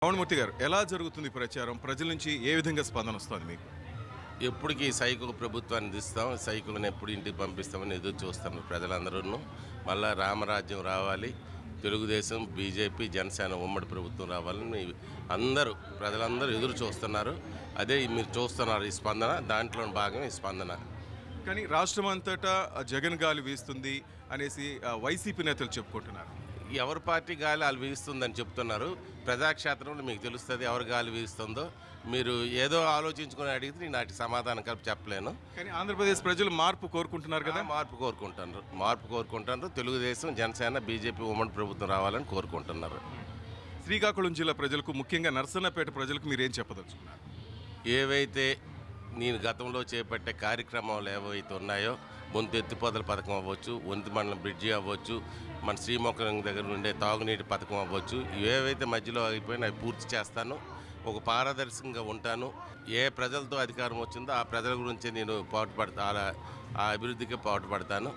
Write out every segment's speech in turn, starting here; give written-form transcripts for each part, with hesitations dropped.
పవన్మూర్తి గారు ఎలా జరుగుతుంది ప్రచారం? ప్రజల నుంచి ఏ విధంగా స్పందన వస్తుంది మీకు? ఎప్పటికీ సైకిల్ ప్రభుత్వాన్ని దిస్తాం, సైకిల్ని ఎప్పుడు ఇంటికి పంపిస్తామని ఎదురు చూస్తున్నారు ప్రజలందరూ. మళ్ళా రామరాజ్యం రావాలి, తెలుగుదేశం, బీజేపీ, జనసేన ఉమ్మడి ప్రభుత్వం రావాలని ప్రజలందరూ ఎదురు చూస్తున్నారు. అదే మీరు చూస్తున్నారు ఈ స్పందన, దాంట్లో భాగం ఈ స్పందన. కానీ రాష్ట్రం అంతటా జగన్ గాలి వీస్తుంది అనేసి వైసీపీ నేతలు చెప్పుకుంటున్నారు. ఎవరి పార్టీ గాలి వాళ్ళు వీస్తుందని చెప్తున్నారు. ప్రజాక్షేత్రంలో మీకు తెలుస్తుంది ఎవరి గాలి వీస్తుందో. మీరు ఏదో ఆలోచించుకొని అడిగితే నేను నాటి సమాధానం కలిపి చెప్పలేను. కానీ ఆంధ్రప్రదేశ్ ప్రజలు మార్పు కోరుకుంటున్నారు కదా? మార్పు కోరుకుంటున్నారు. తెలుగుదేశం, జనసేన, బీజేపీ ఉమ్మడి ప్రభుత్వం రావాలని కోరుకుంటున్నారు. శ్రీకాకుళం జిల్లా ప్రజలకు, ముఖ్యంగా నర్సన్నపేట ప్రజలకు మీరేం చెప్పదలుచుకున్నారు? ఏవైతే నేను గతంలో చేపట్టే కార్యక్రమాలు ఏవైతే ఉన్నాయో, బొంతు ఎత్తిపోతల పథకం అవ్వచ్చు, ఒంతి మండలం బ్రిడ్జి అవ్వచ్చు, మన శ్రీమొక్కలం దగ్గర ఉండే తాగునీటి పథకం అవ్వచ్చు, ఇవేవైతే మధ్యలో అయిపోయినా అవి పూర్తి చేస్తాను. ఒక పారదర్శకంగా ఉంటాను. ఏ ప్రజలతో అధికారం వచ్చిందో ఆ ప్రజల గురించి నేను ఆ అభివృద్ధికి పాటుపడతాను.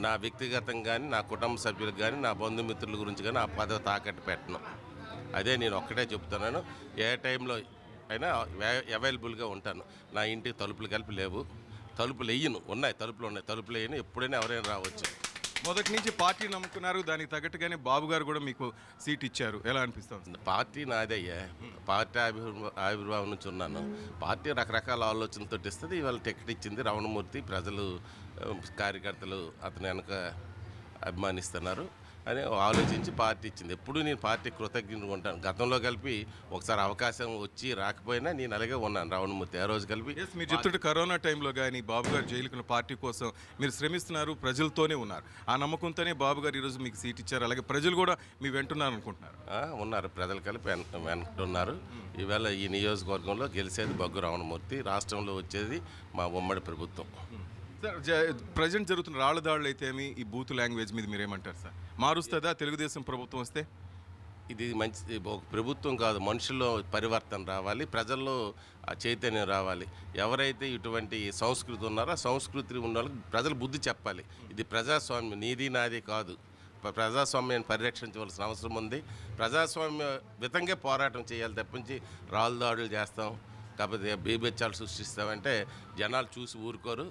నా వ్యక్తిగతంగా కానీ, నా కుటుంబ సభ్యులకు కానీ, నా బంధుమిత్రుల గురించి కానీ ఆ పదవి తాకట్టు పెట్టను. అదే నేను ఒక్కటే చెప్తున్నాను. ఏ టైంలో అయినా అవైలబుల్గా ఉంటాను. నా ఇంటికి తలుపులు కలిపి లేవు, తలుపులు వేయను. తలుపులు వేయను. ఎప్పుడైనా ఎవరైనా రావచ్చు. మొదటి నుంచి పార్టీ నమ్ముకున్నారు, దానికి తగ్గట్టుగానే బాబు గారు కూడా మీకు సీట్ ఇచ్చారు. ఎలా అనిపిస్తుంది? పార్టీ నాదయ్యా. పార్టీ ఆవిర్భావం నుంచి ఉన్నాను. పార్టీ రకరకాల ఆలోచనతో ఇస్తుంది. ఇవాళ టికెట్ ఇచ్చింది రమణమూర్తి. ప్రజలు, కార్యకర్తలు అతని వెనక అభిమానిస్తున్నారు అని ఆలోచించి పార్టీ ఇచ్చింది. ఎప్పుడు నేను పార్టీ కృతజ్ఞతగా ఉంటాను. గతంలో కలిపి ఒకసారి అవకాశం వచ్చి రాకపోయినా నేను అలాగే ఉన్నాను రమణమూర్తి. ఆ రోజు కలిపి మీరు చెప్తుంటే కరోనా టైంలో కానీ బాబు గారు జైలుకున్న పార్టీ కోసం మీరు శ్రమిస్తున్నారు, ప్రజలతోనే ఉన్నారు. ఆ నమ్మకంతోనే బాబు గారు ఈరోజు మీకు సీట్ ఇచ్చారు. అలాగే ప్రజలు కూడా మీ వెంటున్నారు అనుకుంటున్నారు. ఉన్నారు, ప్రజలు కలిపి వెంటున్నారు. ఈవేళ ఈ నియోజకవర్గంలో గెలిచేది బొగ్గు రమణమూర్తి, రాష్ట్రంలో వచ్చేది మా ఉమ్మడి ప్రభుత్వం. సార్, ప్రజెంట్ జరుగుతున్న రాళ్ల దాడులు అయితే ఈ బూత్ లాంగ్వేజ్ మీద మీరేమంటారు సార్? మారుస్తుందా తెలుగుదేశం ప్రభుత్వం వస్తే? ఇది మంచి ఒక ప్రభుత్వం కాదు, మనుషుల్లో పరివర్తన రావాలి, ప్రజల్లో చైతన్యం రావాలి. ఎవరైతే ఇటువంటి సంస్కృతి ఉన్నారో ఆ సంస్కృతి ఉన్న వాళ్ళకి ప్రజలు బుద్ధి చెప్పాలి. ఇది ప్రజాస్వామ్యం, నీది నాది కాదు. ప్రజాస్వామ్యాన్ని పరిరక్షించవలసిన అవసరం ఉంది. ప్రజాస్వామ్య విధంగా పోరాటం చేయాలి తప్పించి రాళ్ళ దాడులు చేస్తాం, కాకపోతే బీభత్సాలు సృష్టిస్తామంటే జనాలు చూసి ఊరుకోరు.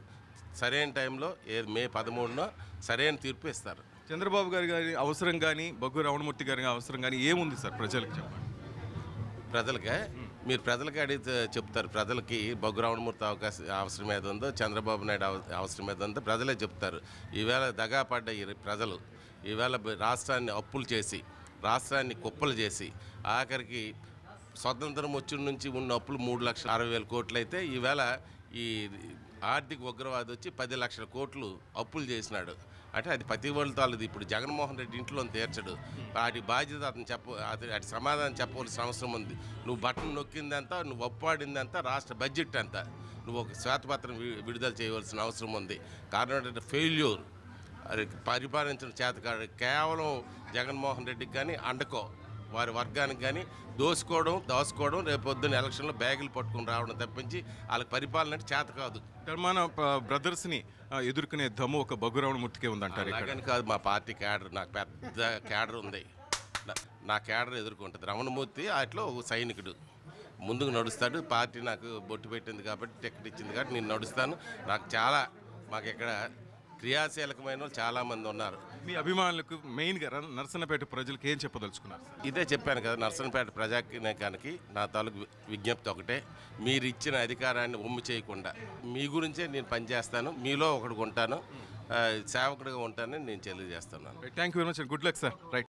సరైన టైంలో మే 13న సరైన తీర్పు ఇస్తారు. చంద్రబాబు గారి అవసరం కానీ, బొగ్గు రమణమూర్తి గారి అవసరం కానీ ఏముంది సార్ ప్రజలకు చెప్పండి? మీరు ప్రజలకి అడిగితే చెప్తారు. ప్రజలకి బొగ్గు రమణమూర్తి అవసరం ఏదో ఉందో, చంద్రబాబు నాయుడు అవసరం ఏదో ఉందో ప్రజలే చెప్తారు. ఈవేళ దగా పడ్డ ప్రజలు ఈవేళ రాష్ట్రాన్ని అప్పులు చేసి, రాష్ట్రాన్ని కుప్పలు చేసి, ఆఖరికి స్వతంత్రం వచ్చిన నుంచి ఉన్న అప్పులు 3,60,000 కోట్లు అయితే ఈవేళ ఈ ఆర్థిక ఉగ్రవాది వచ్చి 10 లక్షల కోట్లు అప్పులు చేసినాడు. అంటే అది ప్రతి వాళ్ళది. ఇప్పుడు జగన్మోహన్ రెడ్డి ఇంట్లో తీర్చడు. వాటి బాధ్యత అటు సమాధానం చెప్పవలసిన అవసరం ఉంది. నువ్వు బటన్ నొక్కిందంతా, నువ్వు ఒప్పాడిందంతా, రాష్ట్ర బడ్జెట్ అంతా నువ్వు ఒక శ్వేతపత్రం విడుదల చేయవలసిన అవసరం ఉంది. కారణం ఏంటంటే ఫెయిల్యూర్, అది పరిపాలించిన చేతకాడు. కేవలం జగన్మోహన్ రెడ్డికి కానీ అండకో వారి వర్గానికి కానీ దాచుకోవడం, రేపొద్దున ఎలక్షన్లో బ్యాగులు పట్టుకుని రావడం తప్పించి వాళ్ళకి పరిపాలన అంటే చేత కాదు. మన బ్రదర్స్ని ఎదుర్కొనే దమ్ము ఒక బొగ్గు రమణమూర్తికే ఉందంటారు? కానీ కాదు, మా పార్టీ క్యాడర్, నాకు పెద్ద క్యాడర్ ఉంది. నా క్యాడర్ ఎదుర్కొంటుంది. రమణమూర్తి వాటిలో ఒక సైనికుడు, ముందుకు నడుస్తాడు. పార్టీ నాకు బొట్టు పెట్టింది కాబట్టి, టికెట్ ఇచ్చింది కాబట్టి నేను నడుస్తాను. మాకు ఇక్కడ క్రియాశీలకమైన వాళ్ళు చాలామంది ఉన్నారు. మీ అభిమానులకు మెయిన్గా నర్సన్నపేట ప్రజలకు ఏం చెప్పదలుచుకున్నారు? ఇదే చెప్పాను కదా, నర్సన్నపేట ప్రజానికానికి నా తాలూకు విజ్ఞప్తి ఒకటే. మీరు ఇచ్చిన అధికారాన్ని ఒమ్ము చేయకుండా మీ గురించే నేను పనిచేస్తాను, మీలో ఒకడు ఉంటాను, సేవకుడిగా ఉంటానని నేను తెలియజేస్తున్నాను. Thank you very much. Good luck sir. Right.